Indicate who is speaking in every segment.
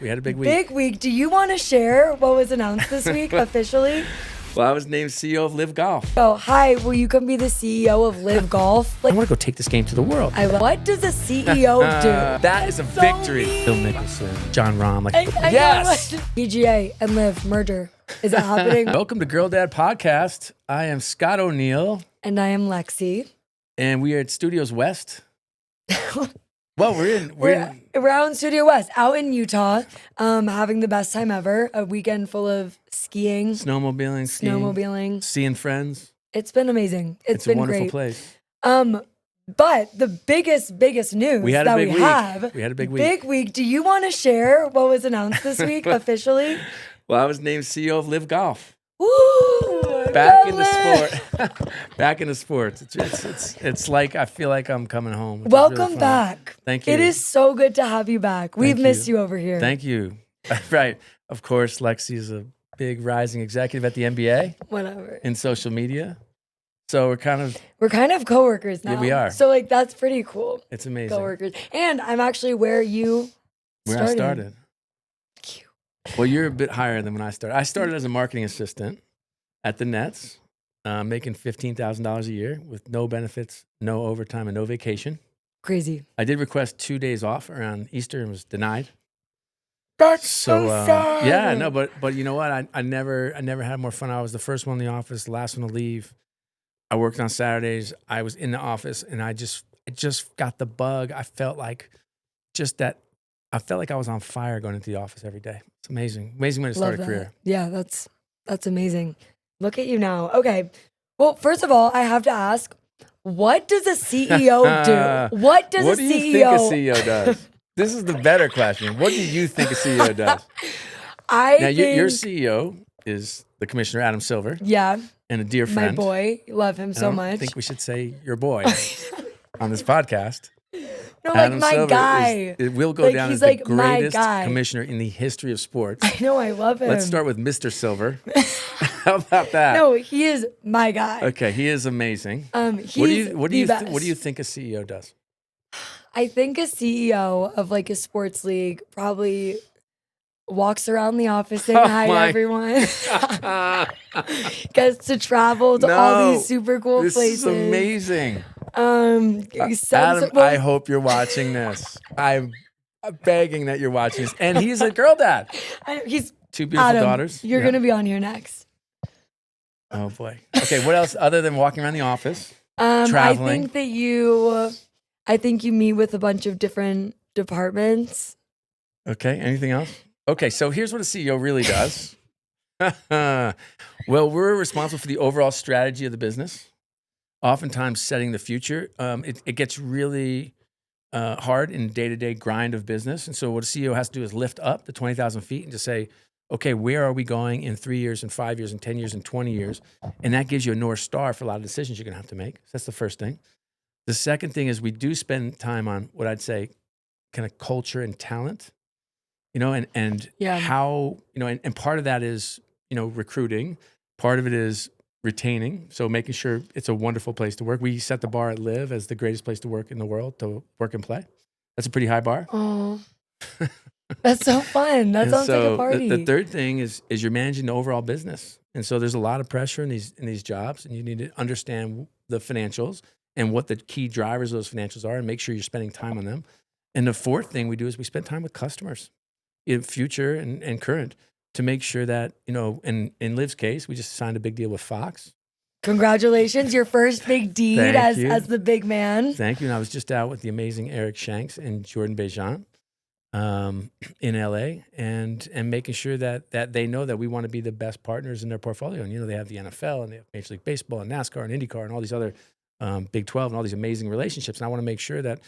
Speaker 1: We had a big week.
Speaker 2: Big week. Do you want to share what was announced this week officially?
Speaker 1: Well, I was named CEO of LIV Golf.
Speaker 2: Oh, hi. Will you come be the CEO of LIV Golf?
Speaker 1: I want to go take this game to the world.
Speaker 2: What does a CEO do?
Speaker 1: That is a victory.
Speaker 2: mean.
Speaker 1: Phil Mickelson, John Rahm.
Speaker 2: I
Speaker 1: Yes.
Speaker 2: PGA and LIV merger. Is it happening?
Speaker 1: Welcome to Girl Dad Podcast. I am Scott O'Neill.
Speaker 2: And I am Lexie.
Speaker 1: And we are at Studios West. Well, we're
Speaker 2: out in Studio West, out in Utah, having the best time ever. A weekend full of skiing,
Speaker 1: snowmobiling, seeing friends.
Speaker 2: It's been amazing. It's been
Speaker 1: a wonderful
Speaker 2: great.
Speaker 1: place.
Speaker 2: But the biggest news
Speaker 1: we had
Speaker 2: that
Speaker 1: a big
Speaker 2: we
Speaker 1: week.
Speaker 2: have.
Speaker 1: We had a big week.
Speaker 2: Big week. Do you want to share what was announced this week officially?
Speaker 1: Well, I was named CEO of LIV Golf.
Speaker 2: Woo!
Speaker 1: Back into sport. Back into sports. It's like I feel like I'm coming home.
Speaker 2: Welcome back.
Speaker 1: Thank you.
Speaker 2: It is so good to have you back. We've missed you over here.
Speaker 1: Thank you. Right. Of course, Lexie is a big rising executive at the NBA.
Speaker 2: Whatever.
Speaker 1: In social media. So we're kind of
Speaker 2: coworkers now.
Speaker 1: Yeah, we are.
Speaker 2: So that's pretty cool.
Speaker 1: It's amazing.
Speaker 2: Coworkers. And I'm actually where
Speaker 1: I started.
Speaker 2: Cute.
Speaker 1: Well, you're a bit higher than when I started. I started as a marketing assistant at the Nets, making $15,000 a year with no benefits, no overtime, and no vacation.
Speaker 2: Crazy.
Speaker 1: I did request 2 days off around Easter and was denied.
Speaker 2: That's so sad.
Speaker 1: Yeah, no, but you know what? I never had more fun. I was the first one in the office, the last one to leave. I worked on Saturdays. I was in the office, and I just got the bug. I felt like I was on fire going into the office every day. It's amazing way to start a career.
Speaker 2: Yeah, that's amazing. Look at you now. Okay. Well, first of all, I have to ask, what does a CEO do? What do you think
Speaker 1: a CEO does? This is the better question. What do you think a CEO does? Your CEO is the Commissioner, Adam Silver.
Speaker 2: Yeah.
Speaker 1: And a dear friend.
Speaker 2: My boy. Love him so much.
Speaker 1: I think we should say your boy on this podcast.
Speaker 2: No,
Speaker 1: Adam
Speaker 2: my
Speaker 1: Silver
Speaker 2: guy.
Speaker 1: It will go down as the greatest
Speaker 2: my
Speaker 1: commissioner in the history of sports.
Speaker 2: I know, I love him.
Speaker 1: Let's start with Mr. Silver. How about that?
Speaker 2: No, he is my guy.
Speaker 1: Okay, he is amazing.
Speaker 2: He's
Speaker 1: what do you think a CEO does?
Speaker 2: I think a CEO of like a sports league probably walks around the office saying hi to everyone. Gets to travel to all these super cool places.
Speaker 1: This is amazing.
Speaker 2: Adam,
Speaker 1: I hope you're watching this. I'm begging that you're watching this. And he's a girl dad.
Speaker 2: He's
Speaker 1: 2 beautiful daughters.
Speaker 2: You're going to be on here next.
Speaker 1: Oh, boy. Okay, what else other than walking around the office,
Speaker 2: I
Speaker 1: traveling?
Speaker 2: think you meet with a bunch of different departments.
Speaker 1: Okay, anything else? Okay, so here's what a CEO really does. Well, we're responsible for the overall strategy of the business. Oftentimes setting the future. It gets really hard in day-to-day grind of business. And so what a CEO has to do is lift up the 20,000 feet and just say, okay, where are we going in 3 years and 5 years and 10 years and 20 years? And that gives you a North Star for a lot of decisions you're going to have to make. So that's the first thing. The second thing is we do spend time on what I'd say kind of culture and talent, and how, and part of that is, recruiting. Part of it is retaining. So making sure it's a wonderful place to work. We set the bar at LIV as the greatest place to work in the world to work and play. That's a pretty high bar.
Speaker 2: Oh, that's so fun. That sounds like a party.
Speaker 1: The third thing is you're managing the overall business. And so there's a lot of pressure in these jobs, and you need to understand the financials and what the key drivers of those financials are and make sure you're spending time on them. And the fourth thing we do is we spend time with customers in future and current to make sure that, in LIV's case, we just signed a big deal with Fox.
Speaker 2: Congratulations, your first big deed as the big man.
Speaker 1: Thank you. And I was just out with the amazing Eric Shanks and Jordan Bejan in LA and making sure that they know that we want to be the best partners in their portfolio. And, they have the NFL and they have Major League Baseball and NASCAR and IndyCar and all these other Big 12 and all these amazing relationships. And I want to make sure that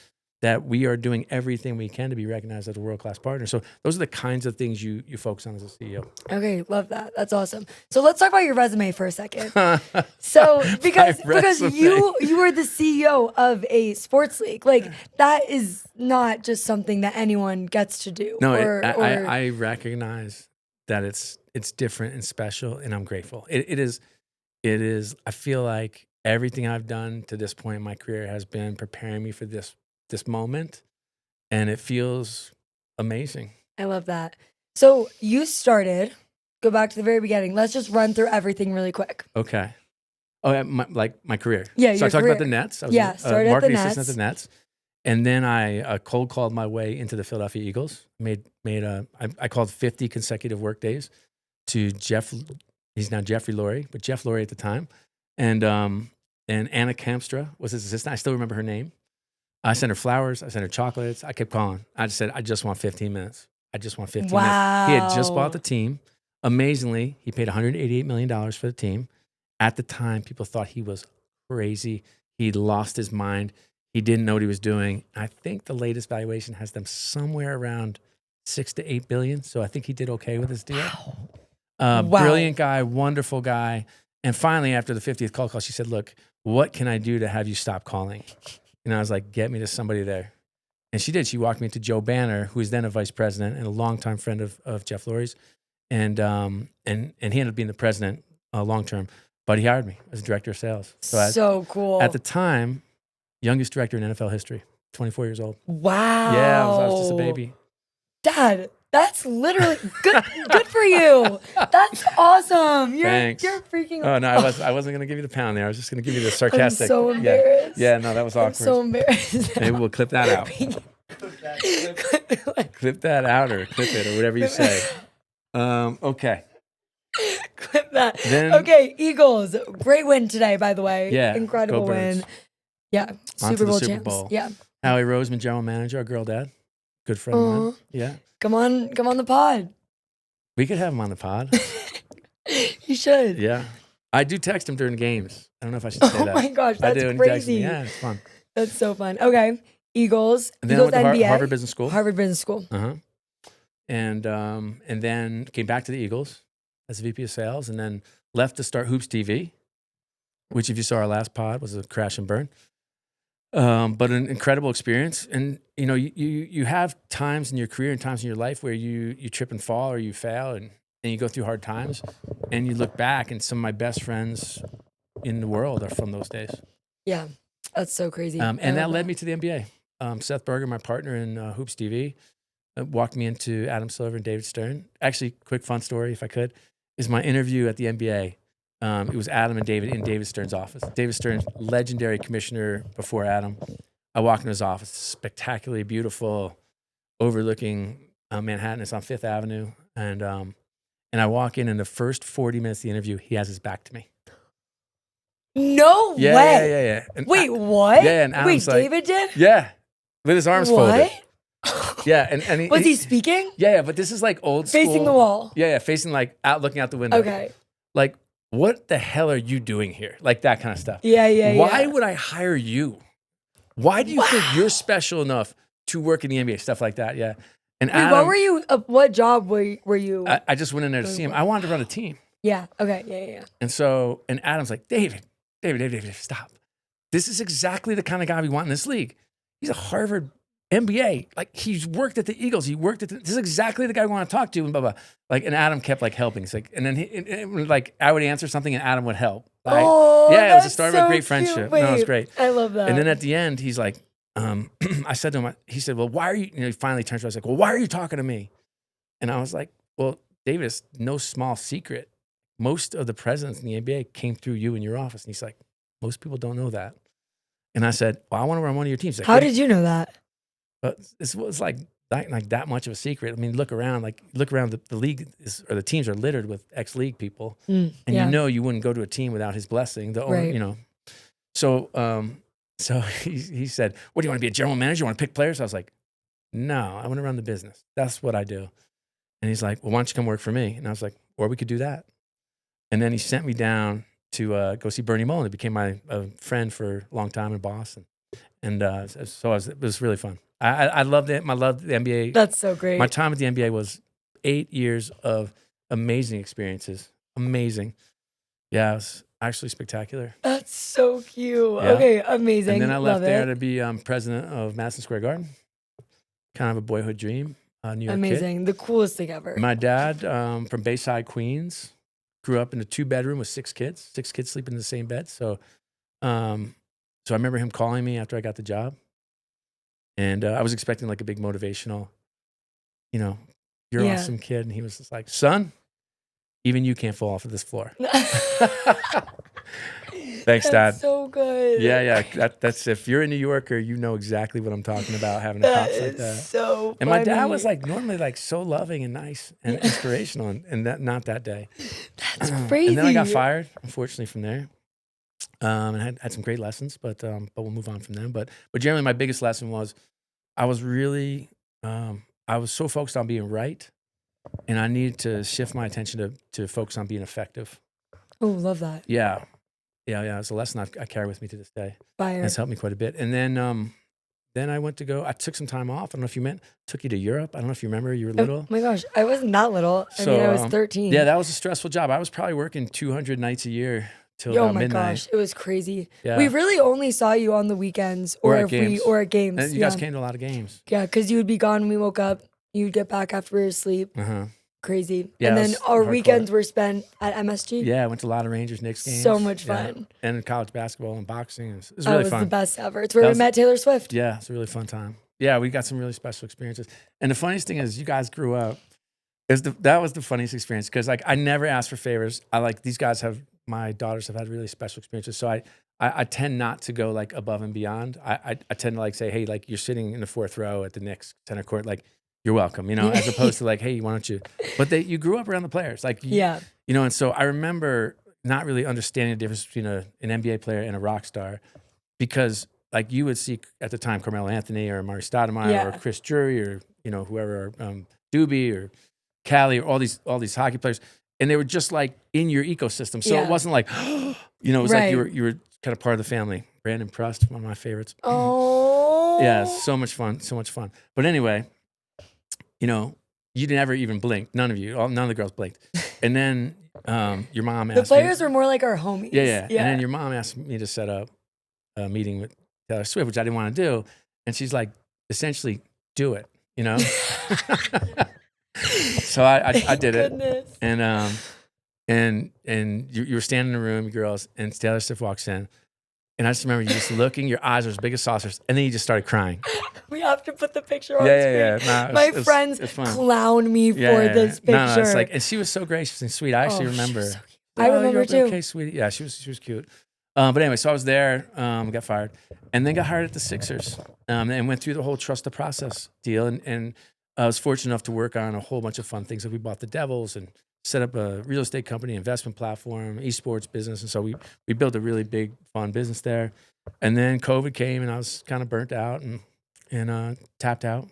Speaker 1: we are doing everything we can to be recognized as a world-class partner. So those are the kinds of things you focus on as a CEO.
Speaker 2: Okay, love that. That's awesome. So let's talk about your resume for a second. So because you were the CEO of a sports league, like that is not just something that anyone gets to do.
Speaker 1: No, I recognize that it's different and special, and I'm grateful. It is. I feel like everything I've done to this point in my career has been preparing me for this moment, and it feels amazing.
Speaker 2: I love that. So you started, go back to the very beginning. Let's just run through everything really quick.
Speaker 1: Okay. Oh, yeah, my career.
Speaker 2: Yeah,
Speaker 1: So I
Speaker 2: your
Speaker 1: talked
Speaker 2: career.
Speaker 1: about the Nets. I was
Speaker 2: Started at the
Speaker 1: marketing assistant
Speaker 2: Nets.
Speaker 1: at the Nets. And then I cold called my way into the Philadelphia Eagles. I called 50 consecutive work days to Jeff. He's now Jeffrey Lurie, but Jeff Lurie at the time. And Anna Kamstra was his assistant. I still remember her name. I sent her flowers. I sent her chocolates. I kept calling. I just said, I just want 15 minutes. I just want 15 minutes. He had just bought the team. Amazingly, he paid $188 million for the team. At the time, people thought he was crazy. He'd lost his mind. He didn't know what he was doing. I think the latest valuation has them somewhere around 6 to 8 billion. So I think he did okay with his deal.
Speaker 2: Wow.
Speaker 1: Brilliant guy, wonderful guy. And finally, after the 50th call, she said, look, what can I do to have you stop calling? And I was like, get me to somebody there. And she did. She walked me to Joe Banner, who was then a vice president and a longtime friend of Jeff Lurie's. And he ended up being the president long term. But he hired me as director of sales.
Speaker 2: So cool.
Speaker 1: At the time, youngest director in NFL history, 24 years old.
Speaker 2: Wow.
Speaker 1: Yeah, I was just a baby.
Speaker 2: Dad, that's literally good. Good for you. That's awesome.
Speaker 1: Thanks.
Speaker 2: You're freaking.
Speaker 1: Oh no, I wasn't gonna give you the pound there. I was just gonna give you the sarcastic.
Speaker 2: I'm so embarrassed.
Speaker 1: Yeah, no, that was awkward.
Speaker 2: I'm so embarrassed.
Speaker 1: Maybe we'll clip that out. Clip that out or clip it or whatever you say. Okay.
Speaker 2: Clip that. Okay, Eagles. Great win today, by the way.
Speaker 1: Yeah.
Speaker 2: Incredible
Speaker 1: Go Birds.
Speaker 2: win. Yeah.
Speaker 1: On to
Speaker 2: Super
Speaker 1: the
Speaker 2: Bowl
Speaker 1: Super
Speaker 2: champs.
Speaker 1: Bowl.
Speaker 2: Yeah.
Speaker 1: Howie Roseman, general manager, our girl dad. Good friend of mine. Yeah.
Speaker 2: Come on the pod.
Speaker 1: We could have him on the pod.
Speaker 2: You should.
Speaker 1: Yeah. I do text him during games. I don't know if I should say that.
Speaker 2: Oh my gosh, that's
Speaker 1: I do, and he texts
Speaker 2: crazy.
Speaker 1: me. Yeah, it's fun.
Speaker 2: That's so fun. Okay. Eagles.
Speaker 1: And then
Speaker 2: Eagles
Speaker 1: I went to
Speaker 2: NBA.
Speaker 1: Harvard Business School.
Speaker 2: Harvard Business School.
Speaker 1: Uh-huh. And then came back to the Eagles as VP of sales, and then left to start Hoops TV, which if you saw our last pod was a crash and burn. But an incredible experience. And you know, you have times in your career and times in your life where you trip and fall or you fail and you go through hard times and you look back, and some of my best friends in the world are from those days.
Speaker 2: Yeah. That's so crazy.
Speaker 1: And that led me to the NBA. Seth Berger, my partner in Hoops TV, walked me into Adam Silver and David Stern. Actually, quick fun story, if I could, is my interview at the NBA. It was Adam and David in David Stern's office. David Stern, legendary commissioner before Adam. I walk into his office, spectacularly beautiful, overlooking Manhattan. It's on Fifth Avenue. And I walk in, and the first 40 minutes of the interview, he has his back to me.
Speaker 2: No way.
Speaker 1: Yeah. And
Speaker 2: Wait, what?
Speaker 1: Yeah, and Adam's
Speaker 2: Wait,
Speaker 1: like,
Speaker 2: David did?
Speaker 1: Yeah, with his arms folded.
Speaker 2: What?
Speaker 1: Yeah, and
Speaker 2: Was he speaking?
Speaker 1: Yeah, but this is like old school.
Speaker 2: Facing the wall.
Speaker 1: Yeah, facing like out, looking out the window.
Speaker 2: Okay.
Speaker 1: Like, what the hell are you doing here? Like that kind of stuff.
Speaker 2: Yeah.
Speaker 1: Why would I hire you? Why do you think you're special enough to work in the NBA? Stuff like that. Yeah. And
Speaker 2: Wait,
Speaker 1: Adam,
Speaker 2: what were you? What job were you?
Speaker 1: I just went in there to see him. I wanted to run a team.
Speaker 2: Yeah. Okay. Yeah.
Speaker 1: And Adam's like, David, stop. This is exactly the kind of guy we want in this league. He's a Harvard MBA. Like, he's worked at the Eagles. This is exactly the guy we want to talk to, and blah, blah. Like, and Adam kept like helping. It's like, and then like I would answer something and Adam would help. Like,
Speaker 2: Oh,
Speaker 1: yeah, it was the
Speaker 2: that's
Speaker 1: start
Speaker 2: so
Speaker 1: of a great
Speaker 2: cute.
Speaker 1: friendship.
Speaker 2: Wait,
Speaker 1: No, it was great.
Speaker 2: I love that.
Speaker 1: And then at the end, he's like, I said to him, he said, well, why are you, he finally turns to me, I was like, well, why are you talking to me? And I was like, well, David, it's no small secret. Most of the presidents in the NBA came through you in your office. And he's like, most people don't know that. And I said, well, I want to run one of your teams. Like,
Speaker 2: how did you know that?
Speaker 1: This was like that much of a secret. I mean, look around the league or the teams are littered with ex-league people. And you know you wouldn't go to a team without his blessing. The owner, you know. So he said, what, do you want to be a general manager? You want to pick players? I was like, no, I want to run the business. That's what I do. And he's like, well, why don't you come work for me? And I was like, or we could do that. And then he sent me down to go see Bernie Mullen. He became my friend for a long time in Boston. And so it was really fun. I loved it. I loved the NBA.
Speaker 2: That's so great.
Speaker 1: My time at the NBA was 8 years of amazing experiences. Amazing. Yeah, it was actually spectacular.
Speaker 2: That's so cute.
Speaker 1: Yeah.
Speaker 2: Okay, amazing.
Speaker 1: And then I left
Speaker 2: Love
Speaker 1: there
Speaker 2: it.
Speaker 1: to be president of Madison Square Garden. Kind of a boyhood dream. New York
Speaker 2: Amazing.
Speaker 1: kid.
Speaker 2: The coolest thing ever.
Speaker 1: My dad from Bayside, Queens, grew up in a 2-bedroom with 6 kids. 6 kids sleeping in the same bed. So I remember him calling me after I got the job. And I was expecting like a big motivational, You're an
Speaker 2: Yeah.
Speaker 1: awesome kid. And he was just like, son, even you can't fall off of this floor. Thanks, Dad.
Speaker 2: That's so good.
Speaker 1: Yeah. That's if you're a New Yorker, you know exactly what I'm talking about, having a pops like that.
Speaker 2: So
Speaker 1: And my dad
Speaker 2: funny.
Speaker 1: was like normally like so loving and nice and inspirational, and that not that day.
Speaker 2: That's crazy.
Speaker 1: And then I got fired, unfortunately, from there. And had some great lessons, but we'll move on from them. But generally, my biggest lesson was I was really I was so focused on being right, and I needed to shift my attention to focus on being effective.
Speaker 2: Oh, love that.
Speaker 1: Yeah. It's a lesson I carry with me to this day.
Speaker 2: Fire.
Speaker 1: It's helped me quite a bit. And then I went to go. I took some time off. I don't know if you took you to Europe. I don't know if you remember. You were little.
Speaker 2: Oh my gosh, I wasn't that little. I mean, I was 13.
Speaker 1: Yeah, that was a stressful job. I was probably working 200 nights a year till
Speaker 2: Oh
Speaker 1: about
Speaker 2: my
Speaker 1: midnight.
Speaker 2: gosh, it was crazy.
Speaker 1: Yeah.
Speaker 2: We really only saw you on the weekends or
Speaker 1: at games.
Speaker 2: Or at games.
Speaker 1: And you guys came to a lot of games.
Speaker 2: Yeah, because you would be gone when we woke up. You'd get back after we were asleep. Crazy.
Speaker 1: Yeah,
Speaker 2: and then our
Speaker 1: hardcore.
Speaker 2: weekends were spent at MSG.
Speaker 1: Yeah, I went to a lot of Rangers, Knicks games.
Speaker 2: So much fun.
Speaker 1: Yeah. And college basketball and boxing. It was
Speaker 2: It
Speaker 1: really
Speaker 2: was
Speaker 1: fun.
Speaker 2: the best ever. It's where we met Taylor Swift.
Speaker 1: Yeah, it's a really fun time. Yeah, we got some really special experiences. And the funniest thing is you guys grew up. That was the funniest experience because like I never asked for favors. These guys my daughters have had really special experiences. So I tend not to go like above and beyond. I tend to like say, hey, like you're sitting in the fourth row at the Knicks center court, like you're welcome, as opposed to like, hey, why don't you? But you grew up around the players, like and so I remember not really understanding the difference between an NBA player and a rock star, because like you would see at the time Carmelo Anthony or Amari Stoudemire or Chris Drury or whoever, Doobie or Callie or all these hockey players, and they were just like in your ecosystem. So it wasn't like it was like you were kind of part of the family. Brandon Prust, one of my favorites.
Speaker 2: Oh,
Speaker 1: yeah, so much fun. But anyway. You never even blinked. None of you. None of the girls blinked. And then your mom asked me.
Speaker 2: The players were more like our homies.
Speaker 1: Yeah. And then your mom asked me to set up a meeting with Taylor Swift, which I didn't want to do. And she's like, essentially, do it, So I did it. And you were standing in the room, girls, and Taylor Swift walks in. And I just remember you just looking, your eyes were as big as saucers, and then you just started crying.
Speaker 2: We have to put the picture on screen.
Speaker 1: Nah,
Speaker 2: My friends clown me for this picture.
Speaker 1: No, it's like, and she was so gracious and sweet. I actually remember.
Speaker 2: So I remember too.
Speaker 1: Okay, sweetie. Yeah, she was cute. But anyway, so I was there, got fired, and then got hired at the Sixers, and went through the whole trust the process deal. And I was fortunate enough to work on a whole bunch of fun things. Like we bought the Devils and set up a real estate company, investment platform, esports business. And so we built a really big, fun business there. And then COVID came and I was kind of burnt out and tapped out.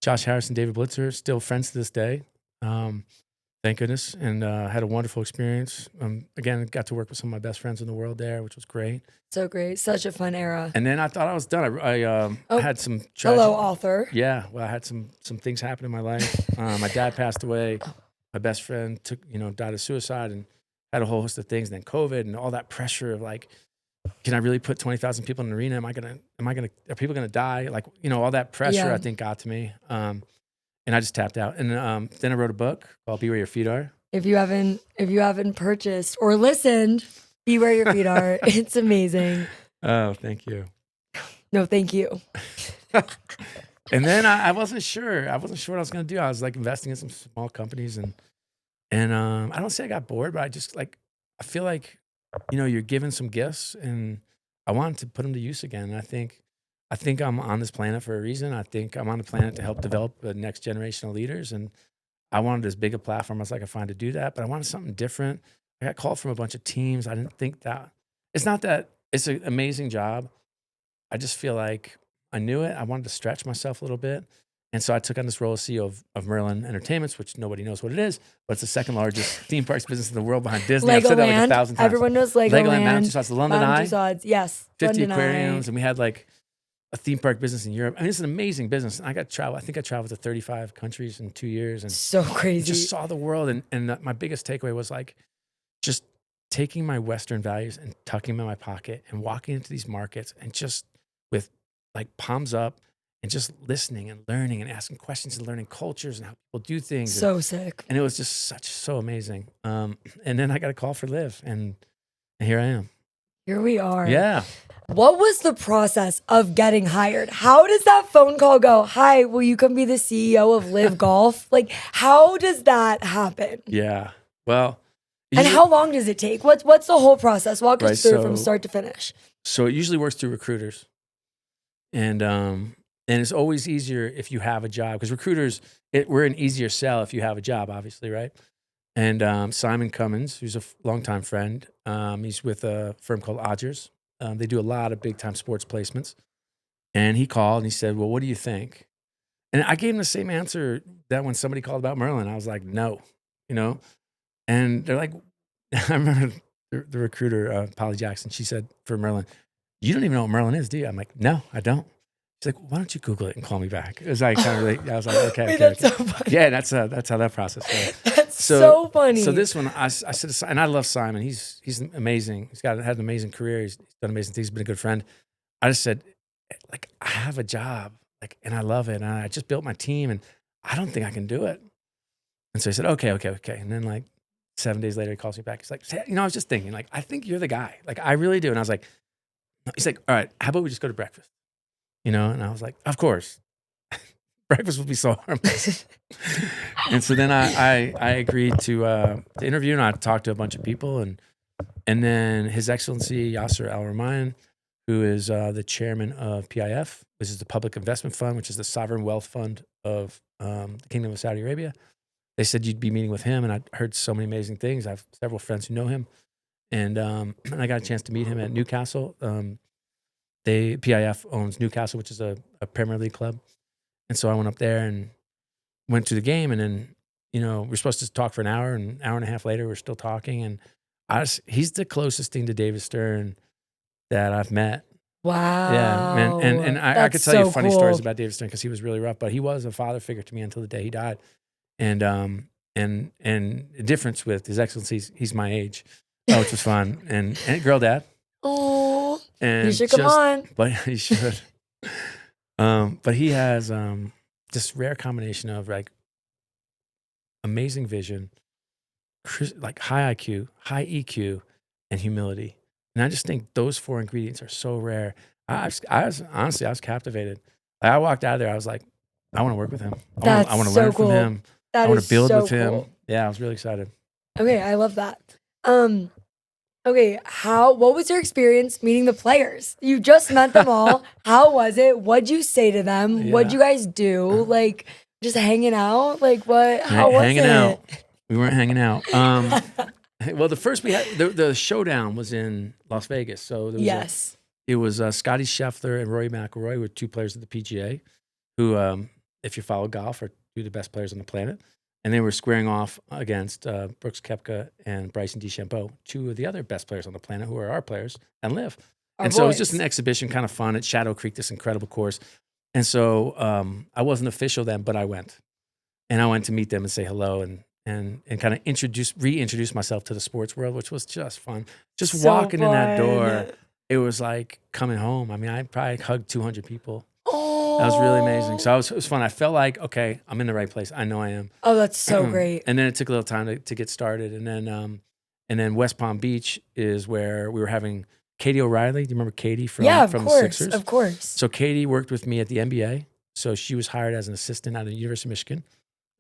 Speaker 1: Josh Harris and David Blitzer, still friends to this day. Thank goodness. And had a wonderful experience. Again, got to work with some of my best friends in the world there, which was great.
Speaker 2: So great. Such a fun era.
Speaker 1: And then I thought I was done. I had some
Speaker 2: hello, author.
Speaker 1: Yeah. Well, I had some things happen in my life. My dad passed away. My best friend died of suicide and had a whole host of things. And then COVID and all that pressure of like, can I really put 20,000 people in an arena? Are people gonna die? Like, all that pressure I think got to me. And I just tapped out. And then I wrote a book called Be Where Your Feet Are. If you
Speaker 2: haven't purchased or listened, Be Where Your Feet Are. It's amazing.
Speaker 1: Oh, thank you.
Speaker 2: No, thank you.
Speaker 1: And then I wasn't sure. I wasn't sure what I was going to do. I was like investing in some small companies and I don't say I got bored, but I just like, I feel like, you're given some gifts and I wanted to put them to use again. And I think I'm on this planet for a reason. I think I'm on the planet to help develop the next generation of leaders. And I wanted as big a platform as I could find to do that, but I wanted something different. I got called from a bunch of teams. I didn't think that, it's not that it's an amazing job. I just feel like I knew it. I wanted to stretch myself a little bit. And so I took on this role as CEO of Merlin Entertainments, which nobody knows what it is, but it's the second largest theme parks business in the world behind Disney. I've said that like 1,000 times.
Speaker 2: Everyone knows Legoland.
Speaker 1: Legoland, Mountain Tussauds, the London Eye.
Speaker 2: Yes.
Speaker 1: 50
Speaker 2: London
Speaker 1: aquariums.
Speaker 2: Eye.
Speaker 1: And we had like a theme park business in Europe. I mean, it's an amazing business. And I got to travel. I think I traveled to 35 countries in 2 years. And
Speaker 2: so crazy.
Speaker 1: Just saw the world. And my biggest takeaway was like just taking my Western values and tucking them in my pocket and walking into these markets and just with like palms up and just listening and learning and asking questions and learning cultures and how people do things.
Speaker 2: So sick.
Speaker 1: And it was just so amazing. And then I got a call for LIV and here I am.
Speaker 2: Here we are.
Speaker 1: Yeah.
Speaker 2: What was the process of getting hired? How does that phone call go? Hi, will you come be the CEO of LIV Golf? Like, how does that happen?
Speaker 1: Yeah. Well,
Speaker 2: And how long does it take? What's the whole process? Walk us through from start to finish.
Speaker 1: So it usually works through recruiters. And it's always easier if you have a job, because recruiters, we're an easier sell if you have a job, obviously, right? And Simon Cummins, who's a longtime friend, he's with a firm called Odgers. They do a lot of big time sports placements. And he called and he said, well, what do you think? And I gave him the same answer that when somebody called about Merlin, I was like, no, you know? And they're like, I remember the recruiter, Polly Jackson, she said for Merlin, you don't even know what Merlin is, do you? I'm like, no, I don't. She's like, why don't you Google it and call me back? It was like kind of like, I was like, okay.
Speaker 2: Wait,
Speaker 1: okay.
Speaker 2: that's so funny.
Speaker 1: Yeah, that's how that process goes.
Speaker 2: That's so funny.
Speaker 1: So this one, I said, and I love Simon. He's amazing. He's had an amazing career. He's done amazing things. He's been a good friend. I just said, like, I have a job, like, and I love it. And I just built my team, and I don't think I can do it. And so he said, okay. And then like 7 days later, he calls me back. He's like, I was just thinking, like, I think you're the guy. Like, I really do. And I was like, he's like, all right, how about we just go to breakfast? And I was like, of course. Breakfast would be so harmless. And so then I agreed to interview, and I talked to a bunch of people, and then His Excellency Yasser Al, who is the chairman of PIF, which is the Public Investment Fund, which is the sovereign wealth fund of the Kingdom of Saudi Arabia. They said you'd be meeting with him, and I heard so many amazing things. I have several friends who know him, and I got a chance to meet him at Newcastle. PIF owns Newcastle, which is a Premier League club. And so I went up there and went to the game, and then, we're supposed to talk for an hour, and an hour and a half later, we're still talking. And he's the closest thing to David Stern that I've met.
Speaker 2: Wow.
Speaker 1: Yeah. And I could tell you funny stories about David Stern, because he was really rough, but he was a father figure to me until the day he died. And the difference with His Excellency, he's my age, which was fun. And girl dad.
Speaker 2: Oh,
Speaker 1: and
Speaker 2: you should come on.
Speaker 1: But he should. But he has this rare combination of like amazing vision, like high IQ, high EQ, and humility. And I just think those four ingredients are so rare. I was captivated. I walked out of there. I was like, I want to work with him. I want to learn from him. I want to build with him. Yeah, I was really excited.
Speaker 2: Okay, I love that. Okay, what was your experience meeting the players? You just met them all. How was it? What'd you say to them?
Speaker 1: Yeah.
Speaker 2: What'd you guys do? Like, just hanging out? Like, what? How was
Speaker 1: hanging
Speaker 2: it?
Speaker 1: out. We weren't hanging out. Well, the first we had, the showdown was in Las Vegas. So there was it was Scotty Scheffler and Rory McIlroy, who were two players of the PGA, who, if you follow golf, are two of the best players on the planet. And they were squaring off against Brooks Koepka and Bryson DeChambeau, two of the other best players on the planet, who are our players and LIV. So it was just an exhibition, kind of fun at Shadow Creek, this incredible course. And so I wasn't official then, but I went. And I went to meet them and say hello and kind of reintroduce myself to the sports world, which was just fun. Just walking in that door, it was like coming home. I mean, I probably hugged 200 people. That was really amazing. So it was fun. I felt like, okay, I'm in the right place. I know I am.
Speaker 2: Oh, that's so great.
Speaker 1: And then it took a little time to get started. And then West Palm Beach is where we were having Katie O'Reilly. Do you remember Katie from the Sixers?
Speaker 2: Of course.
Speaker 1: So Katie worked with me at the NBA. So she was hired as an assistant out of the University of Michigan,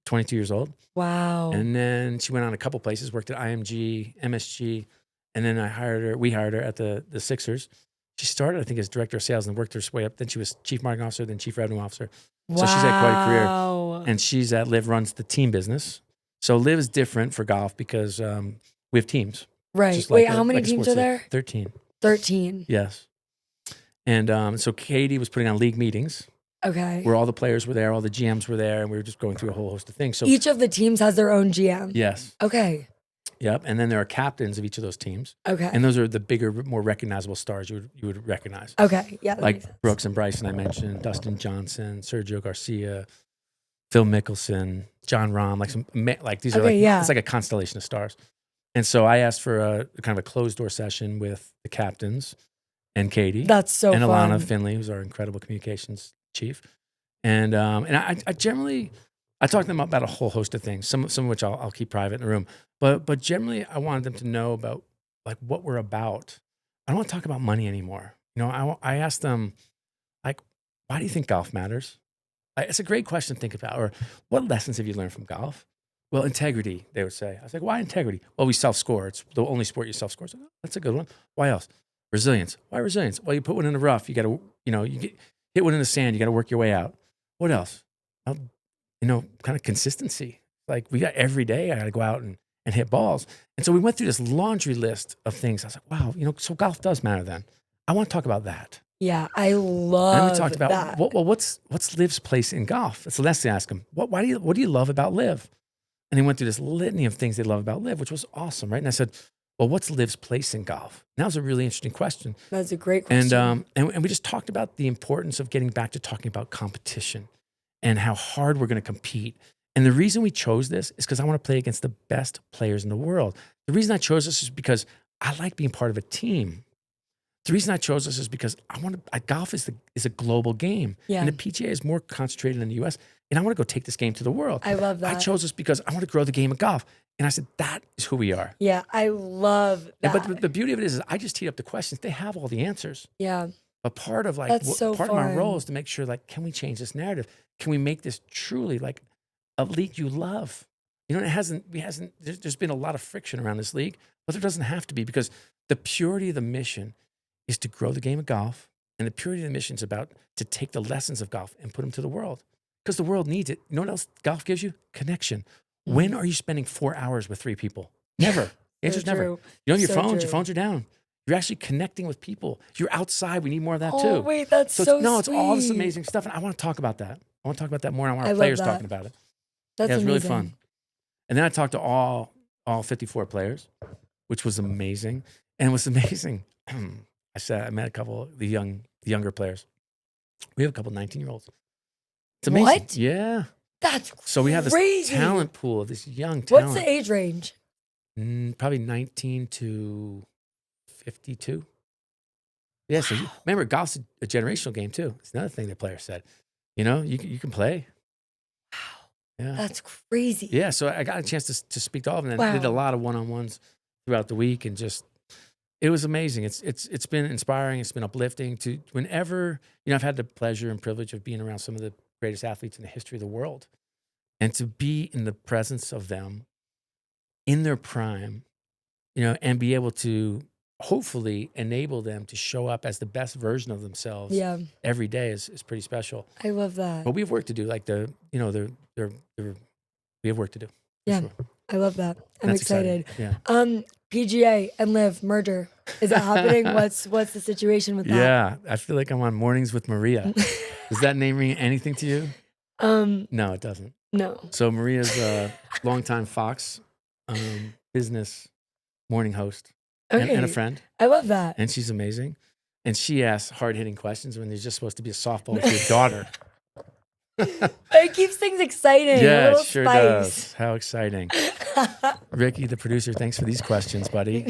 Speaker 1: 22 years old.
Speaker 2: Wow.
Speaker 1: And then she went on a couple places, worked at IMG, MSG, and then we hired her at the Sixers. She started, I think, as director of sales and worked her way up. Then she was chief marketing officer, then chief revenue officer.
Speaker 2: Wow.
Speaker 1: So she's had quite a career. And she's at LIV, runs the team business. So LIV is different for golf because we have teams.
Speaker 2: Right. Wait, how many teams are there?
Speaker 1: 13.
Speaker 2: 13.
Speaker 1: Yes. And so Katie was putting on league meetings.
Speaker 2: Okay.
Speaker 1: Where all the players were there, all the GMs were there, and we were just going through a whole host of things. So
Speaker 2: each of the teams has their own GM?
Speaker 1: Yes.
Speaker 2: Okay.
Speaker 1: Yep. And then there are captains of each of those teams.
Speaker 2: Okay.
Speaker 1: And those are the bigger, more recognizable stars you would recognize.
Speaker 2: Okay. Yeah.
Speaker 1: Like Brooks and Bryson, I mentioned, Dustin Johnson, Sergio Garcia, Phil Mickelson, John Rahm, these are it's like a constellation of stars. And so I asked for a kind of a closed door session with the captains and Katie.
Speaker 2: That's so
Speaker 1: and
Speaker 2: fun.
Speaker 1: Alana Finley, who's our incredible communications chief. And I generally, I talked to them about a whole host of things, some of which I'll keep private in the room. But generally, I wanted them to know about like what we're about. I don't want to talk about money anymore. You know, I asked them, like, why do you think golf matters? It's a great question to think about. Or what lessons have you learned from golf? Well, integrity, they would say. I was like, why integrity? Well, we self-score. It's the only sport you self-score. So, that's a good one. Why else? Resilience. Why resilience? Well, you put one in the rough. You got to, hit one in the sand. You got to work your way out. What else? Kind of consistency. Like we got every day, I got to go out and hit balls. And so we went through this laundry list of things. I was like, wow, so golf does matter then. I want to talk about that.
Speaker 2: Yeah, I love
Speaker 1: and then we talked about,
Speaker 2: that.
Speaker 1: What's Liv's place in golf? So let's ask him, what do you love about Liv? And he went through this litany of things they love about Liv, which was awesome, right? And I said, well, what's Liv's place in golf? And that was a really interesting question.
Speaker 2: That's a great question.
Speaker 1: And we just talked about the importance of getting back to talking about competition and how hard we're going to compete. And the reason we chose this is because I want to play against the best players in the world. The reason I chose this is because I like being part of a team. The reason I chose this is because golf is a global game.
Speaker 2: Yeah.
Speaker 1: And the PGA is more concentrated in the US. And I want to go take this game to the world.
Speaker 2: I love that.
Speaker 1: I chose this because I want to grow the game of golf. And I said, that is who we are.
Speaker 2: Yeah, I love that.
Speaker 1: But the beauty of it is I just teed up the questions. They have all the answers.
Speaker 2: Yeah.
Speaker 1: But part of part of my role is to make sure, like, can we change this narrative? Can we make this truly like a league you love? You know, there's been a lot of friction around this league, but there doesn't have to be, because the purity of the mission is to grow the game of golf. And the purity of the mission is about to take the lessons of golf and put them to the world, because the world needs it. You know what else golf gives you? Connection. Mm-hmm. When are you spending 4 hours with 3 people? Never. The answer's never. You don't have your phones are down. You're actually connecting with people. You're outside. We need more of that too.
Speaker 2: Oh, wait, that's so sweet.
Speaker 1: It's all this amazing stuff. And I want to talk about that. I want to talk about that more. And I want our players talking about it.
Speaker 2: That's
Speaker 1: it was really fun. And then I talked to all 54 players, which was amazing. And it was amazing. I met a couple of the younger players. We have a couple 19-year-olds. It's amazing.
Speaker 2: What?
Speaker 1: Yeah.
Speaker 2: That's crazy.
Speaker 1: So we have this talent pool, this young talent.
Speaker 2: What's the age range?
Speaker 1: Probably 19 to 52. Yeah, so remember, golf's a generational game too. It's another thing that players said. You know, you can play.
Speaker 2: Wow.
Speaker 1: Yeah.
Speaker 2: That's crazy.
Speaker 1: Yeah, so I got a chance to speak to all of them. And did a lot of one-on-ones throughout the week, and just, it was amazing. It's been inspiring. It's been uplifting to whenever, I've had the pleasure and privilege of being around some of the greatest athletes in the history of the world, and to be in the presence of them in their prime, and be able to hopefully enable them to show up as the best version of themselves every day is pretty special.
Speaker 2: I love that.
Speaker 1: But we have work to do. Like we have work to do.
Speaker 2: Yeah, sure. I love that. I'm excited.
Speaker 1: Yeah.
Speaker 2: PGA and LIV merger. Is it happening? What's the situation with that?
Speaker 1: Yeah, I feel like I'm on Mornings with Maria. Does that name ring anything to you? No, it doesn't.
Speaker 2: No.
Speaker 1: So Maria's a longtime Fox business morning host and a friend.
Speaker 2: I love that.
Speaker 1: And she's amazing. And she asks hard-hitting questions when there's just supposed to be a softball with your daughter.
Speaker 2: It keeps things exciting.
Speaker 1: Yeah, it sure does. How exciting. Ricky, the producer, thanks for these questions, buddy.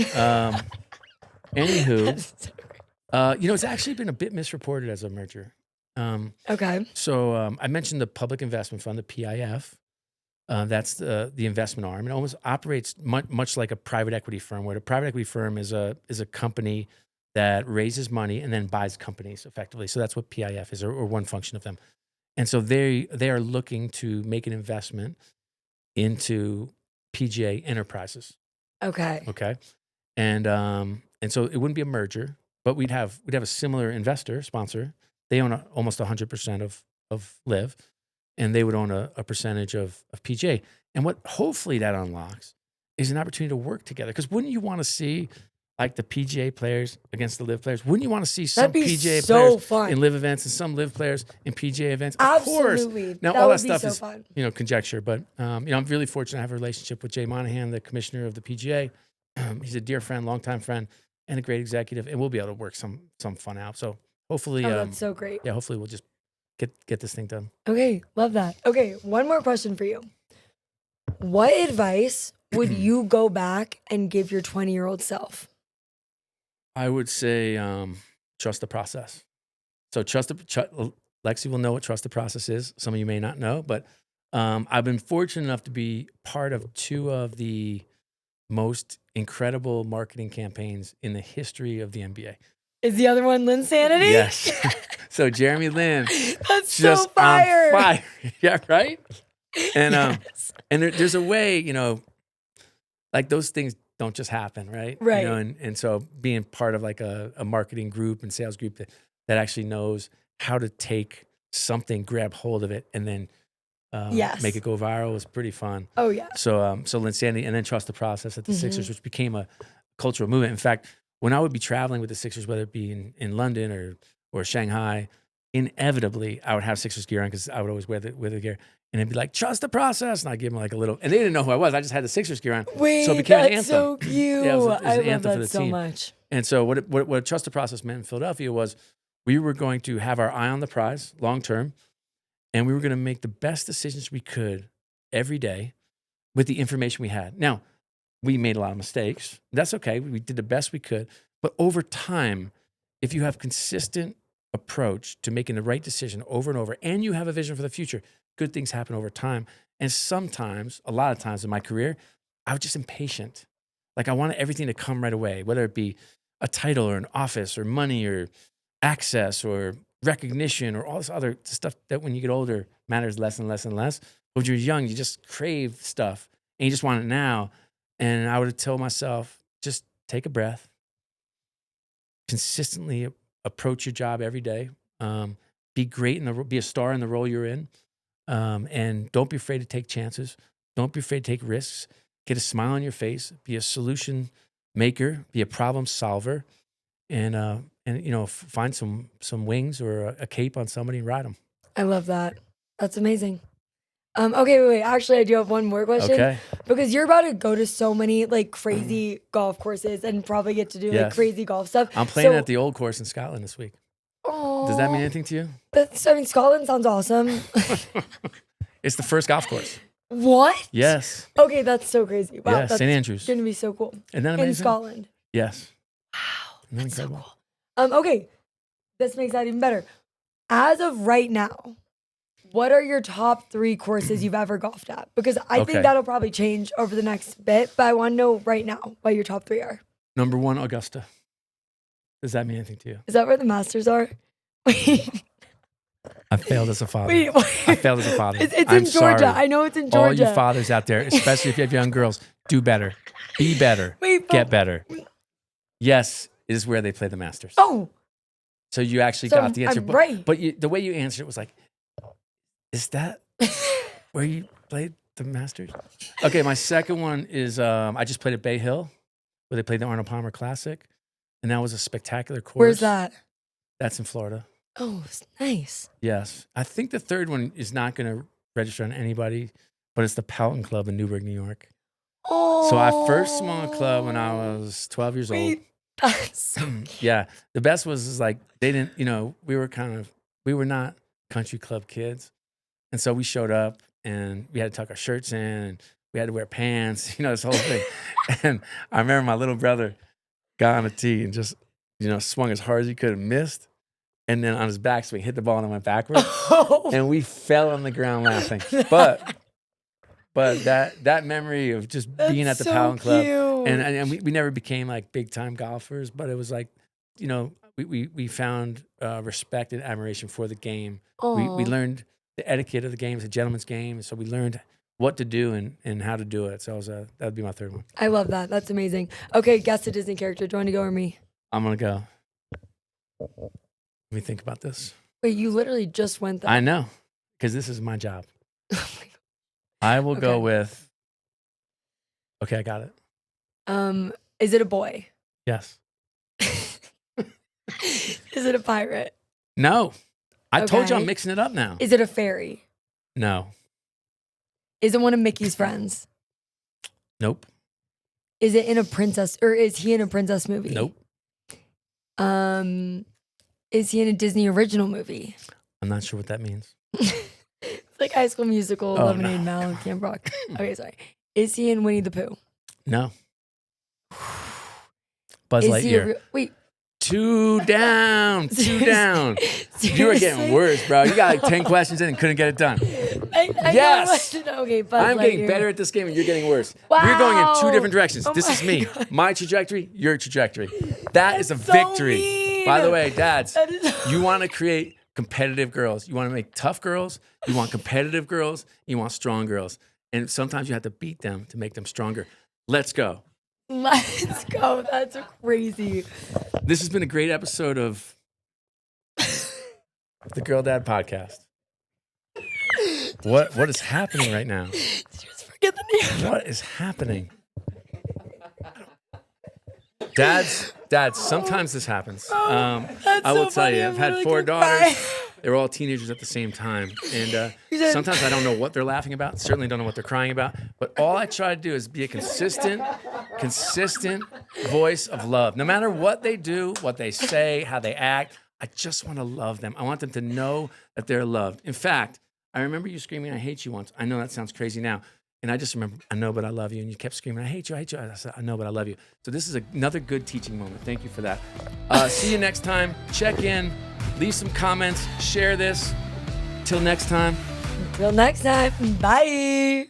Speaker 1: Anywho, it's actually been a bit misreported as a merger.
Speaker 2: Okay.
Speaker 1: So I mentioned the Public Investment Fund, the PIF. That's the investment arm. It almost operates much like a private equity firm, where the private equity firm is a company that raises money and then buys companies effectively. So that's what PIF is, or one function of them. And so they are looking to make an investment into PGA Enterprises.
Speaker 2: Okay.
Speaker 1: Okay. And so it wouldn't be a merger, but we'd have a similar investor sponsor. They own almost 100% of LIV, and they would own a percentage of PGA. And what hopefully that unlocks is an opportunity to work together. Because wouldn't you want to see, like, the PGA players against the LIV players? Wouldn't you want to see some PGA players in LIV events and some LIV players in PGA events?
Speaker 2: Absolutely.
Speaker 1: Of course. Now,
Speaker 2: that
Speaker 1: all
Speaker 2: would
Speaker 1: that stuff
Speaker 2: be
Speaker 1: is
Speaker 2: so fun.
Speaker 1: Conjecture. But I'm really fortunate to have a relationship with Jay Monahan, the commissioner of the PGA. He's a dear friend, longtime friend, and a great executive. And we'll be able to work some fun out. So hopefully,
Speaker 2: that's so great.
Speaker 1: Yeah, hopefully we'll just get this thing done.
Speaker 2: Okay, love that. Okay, one more question for you. What advice would you go back and give your 20-year-old self?
Speaker 1: I would say trust the process. So Lexie will know what trust the process is. Some of you may not know, but I've been fortunate enough to be part of 2 of the most incredible marketing campaigns in the history of the NBA.
Speaker 2: Is the other one Linsanity?
Speaker 1: Yes. So Jeremy Lin,
Speaker 2: That's
Speaker 1: just
Speaker 2: so fire.
Speaker 1: on fire. Yeah, right. And
Speaker 2: Yes.
Speaker 1: and there's a way, you know, like those things don't just happen, right?
Speaker 2: Right.
Speaker 1: You know, and so being part of like a marketing group and sales group that actually knows how to take something, grab hold of it, and then
Speaker 2: Yes.
Speaker 1: make it go viral was pretty fun.
Speaker 2: Oh yeah.
Speaker 1: So so Linsanity, and then Trust the Process at the Sixers, which became a cultural movement. In fact, when I would be traveling with the Sixers, whether it be in London or Shanghai, inevitably I would have Sixers gear on because I would always wear the gear. And it'd be like, trust the process. And I'd give them like a little, and they didn't know who I was. I just had the Sixers gear on.
Speaker 2: Wait,
Speaker 1: so it became an
Speaker 2: that's
Speaker 1: anthem.
Speaker 2: so cute.
Speaker 1: Yeah, it was
Speaker 2: I
Speaker 1: an
Speaker 2: love
Speaker 1: anthem for
Speaker 2: that
Speaker 1: the
Speaker 2: so
Speaker 1: team.
Speaker 2: much.
Speaker 1: And so what Trust the Process meant in Philadelphia was we were going to have our eye on the prize long term, and we were going to make the best decisions we could every day with the information we had. Now, we made a lot of mistakes. That's okay. We did the best we could. But over time, if you have consistent approach to making the right decision over and over, and you have a vision for the future, good things happen over time. And sometimes, a lot of times in my career, I was just impatient. Like I wanted everything to come right away, whether it be a title or an office or money or access or recognition or all this other stuff that when you get older matters less and less and less. But when you're young, you just crave stuff and you just want it now. And I would have told myself, just take a breath, consistently approach your job every day, be great be a star in the role you're in, and don't be afraid to take chances. Don't be afraid to take risks. Get a smile on your face. Be a solution maker. Be a problem solver, and you know, find some wings or a cape on somebody and ride them.
Speaker 2: I love that. That's amazing. Okay, wait. Actually, I do have one more question.
Speaker 1: Okay.
Speaker 2: Because you're about to go to so many like crazy golf courses and probably get to do like crazy golf stuff.
Speaker 1: I'm playing at the old course in Scotland this week.
Speaker 2: Oh,
Speaker 1: Does that mean anything to you?
Speaker 2: I mean, Scotland sounds awesome.
Speaker 1: It's the first golf course.
Speaker 2: What?
Speaker 1: Yes.
Speaker 2: Okay, that's so crazy. Wow,
Speaker 1: Yeah,
Speaker 2: that's
Speaker 1: St. Andrews.
Speaker 2: gonna be so cool.
Speaker 1: Isn't that amazing?
Speaker 2: In Scotland.
Speaker 1: Yes.
Speaker 2: Wow,
Speaker 1: Isn't that
Speaker 2: that's so
Speaker 1: incredible?
Speaker 2: cool. Okay, this makes that even better. As of right now, what are your top 3 courses you've ever golfed at? Because I think that'll probably change over the next bit, but I want to know right now what your top 3 are.
Speaker 1: Number 1, Augusta. Does that mean anything to you?
Speaker 2: Is that where the Masters are?
Speaker 1: I failed as a father.
Speaker 2: Wait.
Speaker 1: I failed as a father.
Speaker 2: It's
Speaker 1: I'm
Speaker 2: in Georgia.
Speaker 1: sorry.
Speaker 2: I know it's in Georgia.
Speaker 1: All you fathers out there, especially if you have young girls, do better. Be better. Get better. Yes, it is where they play the Masters.
Speaker 2: Oh.
Speaker 1: So you actually got the answer.
Speaker 2: I'm right.
Speaker 1: But the way you answered it was like, is that where you played the Masters? Okay, my second one is I just played at Bay Hill, where they played the Arnold Palmer Classic. And that was a spectacular course.
Speaker 2: Where's that?
Speaker 1: That's in Florida.
Speaker 2: Oh, nice.
Speaker 1: Yes. I think the third one is not going to register on anybody, but it's the Pelton Club in Newburgh, New York.
Speaker 2: Oh.
Speaker 1: So I first swung a club when I was 12 years old.
Speaker 2: That's so cute.
Speaker 1: Yeah. The best was like, they didn't, you know, we were not country club kids. And so we showed up and we had to tuck our shirts in and we had to wear pants, you know, this whole thing. And I remember my little brother got on a tee and just, you know, swung as hard as he could and missed. And then on his backswing, hit the ball and it went backwards. And we fell on the ground laughing. But that memory of just being at the Powell Club, and we never became like big time golfers, but it was like, you know, we found respect and admiration for the game. We learned the etiquette of the game. It's a gentleman's game. So we learned what to do and how to do it. So that would be my third one.
Speaker 2: I love that. That's amazing. Okay, guess a Disney character. Do you want to go or me?
Speaker 1: I'm going to go. Let me think about this.
Speaker 2: Wait, you literally just went there.
Speaker 1: I know, because this is my job. I will go with, okay, I got it.
Speaker 2: Is it a boy?
Speaker 1: Yes.
Speaker 2: Is it a pirate?
Speaker 1: No. I told you I'm mixing it up now.
Speaker 2: Is it a fairy?
Speaker 1: No.
Speaker 2: Is it one of Mickey's friends?
Speaker 1: Nope.
Speaker 2: Is it in a princess, or is he in a princess movie?
Speaker 1: Nope.
Speaker 2: Is he in a Disney original movie?
Speaker 1: I'm not sure what that means.
Speaker 2: It's like High School Musical, Lemonade Mouth, Camp Rock. Okay, sorry. Is he in Winnie the Pooh?
Speaker 1: No. Buzz Lightyear.
Speaker 2: Wait,
Speaker 1: 2 down. 2 down. You are getting worse, bro. You got like 10 questions in and couldn't get it done. Yes.
Speaker 2: Okay,
Speaker 1: I'm getting better at this game and you're getting worse. We're going in 2 different directions.
Speaker 2: Oh
Speaker 1: this is
Speaker 2: my
Speaker 1: me.
Speaker 2: God.
Speaker 1: My trajectory, your trajectory. That is a
Speaker 2: so
Speaker 1: victory.
Speaker 2: mean.
Speaker 1: By the way, dads,
Speaker 2: That is-
Speaker 1: you want to create competitive girls. You want to make tough girls. You want competitive girls. You want strong girls. And sometimes you have to beat them to make them stronger. Let's go.
Speaker 2: Let's go. That's crazy.
Speaker 1: This has been a great episode of the Girl Dad Podcast. What is happening right now?
Speaker 2: Just forget the name.
Speaker 1: What is happening? Dads, sometimes this happens.
Speaker 2: That's
Speaker 1: I will
Speaker 2: so
Speaker 1: tell
Speaker 2: funny.
Speaker 1: you,
Speaker 2: I'm
Speaker 1: I've had
Speaker 2: literally
Speaker 1: 4
Speaker 2: gonna cry.
Speaker 1: daughters. They were all teenagers at the same time. And sometimes I don't know what they're laughing about. Certainly don't know what they're crying about. But all I try to do is be a consistent voice of love. No matter what they do, what they say, how they act, I just want to love them. I want them to know that they're loved. In fact, I remember you screaming, "I hate you" once. I know that sounds crazy now. And I just remember, "I know, but I love you." And you kept screaming, "I hate you, I hate you." I said, "I know, but I love you." So this is another good teaching moment. Thank you for that. See you next time. Check in, leave some comments, share this. Till next time.
Speaker 2: Until next time. Bye.